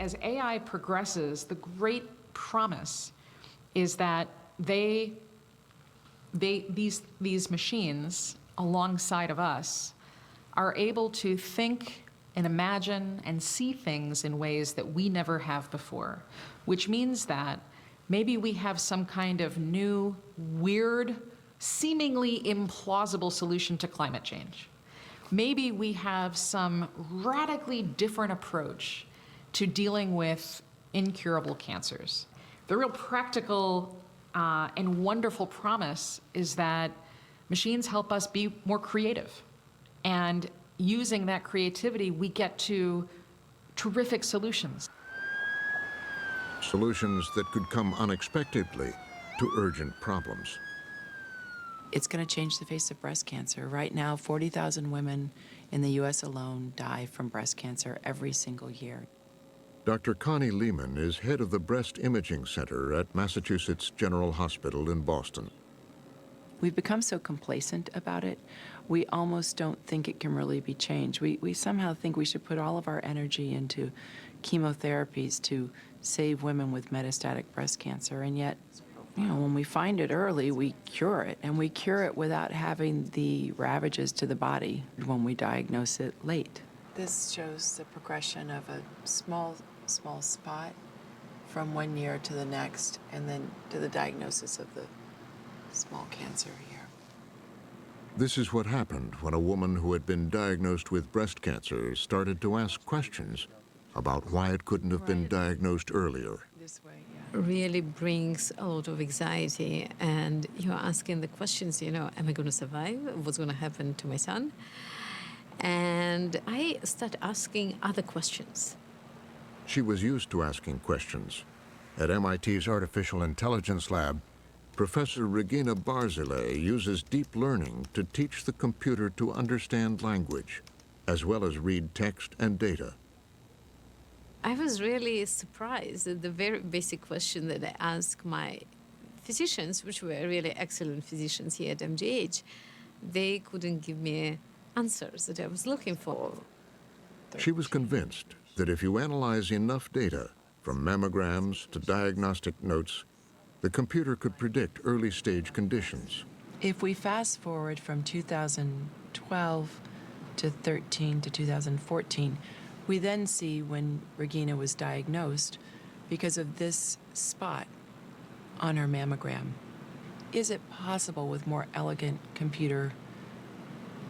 as AI progresses, the great promise is that these machines, alongside of us, are able to think and imagine and see things in ways that we never have before, which means that maybe we have some kind of new, weird, seemingly implausible solution to climate change. Maybe we have some radically different approach to dealing with incurable cancers. The real practical and wonderful promise is that machines help us be more creative. And using that creativity, we get to terrific solutions. Solutions that could come unexpectedly to urgent problems. It's going to change the face of breast cancer. Right now, 40,000 women in the U.S. alone die from breast cancer every single year. Dr. Connie Lehman is head of the Breast Imaging Center at Massachusetts General Hospital in Boston. We've become so complacent about it, we almost don't think it can really be changed. We somehow think we should put all of our energy into chemotherapies to save women with metastatic breast cancer, and yet, when we find it early, we cure it, and we cure it without having the ravages to the body when we diagnose it late. This shows the progression of a small spot from 1 year to the next, and then to the diagnosis of the small cancer here. This is what happened when a woman who had been diagnosed with breast cancer started to ask questions about why it couldn't have been diagnosed earlier. This way, really brings a lot of anxiety, and you're asking the questions, am I going to survive? What's going to happen to my son? And I start asking other questions. She was used to asking questions. At MIT's Artificial Intelligence Lab, Professor Regina Barzilay uses deep learning to teach the computer to understand language, as well as read text and data. I was really surprised at the very basic question that I asked my physicians, which were really excellent physicians here at MGH. They couldn't give me answers that I was looking for. She was convinced that if you analyze enough data, from mammograms to diagnostic notes, the computer could predict early-stage conditions. If we fast forward from 2012 to 13 to 2014, we then see when Regina was diagnosed because of this spot on her mammogram. Is it possible with more elegant computer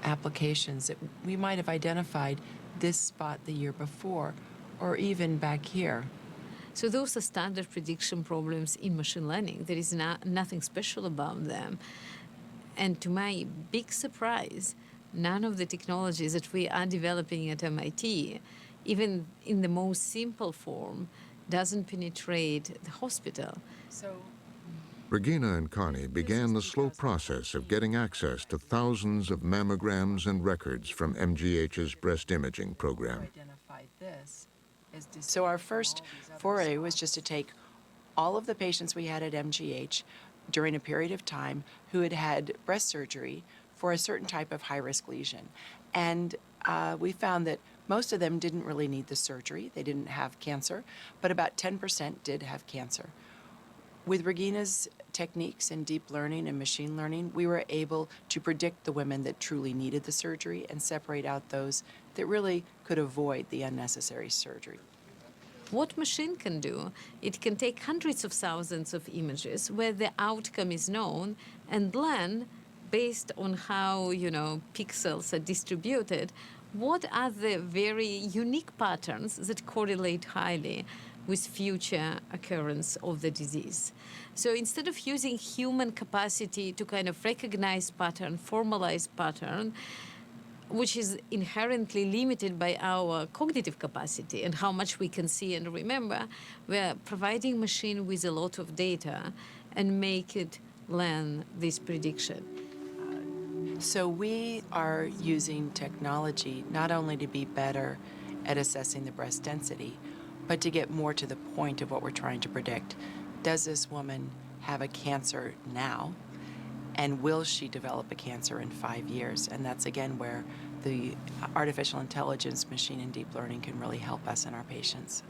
applications that we might have identified this spot the year before, or even back here? So those are standard prediction problems in machine learning. There is nothing special about them. And to my big surprise, none of the technologies that we are developing at MIT, even in the most simple form, doesn't penetrate the hospital. Regina and Connie began the slow process of getting access to thousands of mammograms and records from MGH's breast imaging program. So our first foray was just to take all of the patients we had at MGH during a period of time who had had breast surgery for a certain type of high-risk lesion. And we found that most of them didn't really need the surgery. They didn't have cancer, but about 10% did have cancer. With Regina's techniques in deep learning and machine learning, we were able to predict the women that truly needed the surgery and separate out those that really could avoid the unnecessary surgery. What machine can do, it can take hundreds of thousands of images where the outcome is known and learn, based on how, pixels are distributed, what are the very unique patterns that correlate highly with future occurrence of the disease. So instead of using human capacity to kind of recognize pattern, formalize pattern, which is inherently limited by our cognitive capacity and how much we can see and remember, we're providing machine with a lot of data and make it learn this prediction. So we are using technology not only to be better at assessing the breast density, but to get more to the point of what we're trying to predict. Does this woman have a cancer now? And will she develop a cancer in 5 years? And that's, again, where the artificial intelligence, machine and deep learning can really help us and our patients.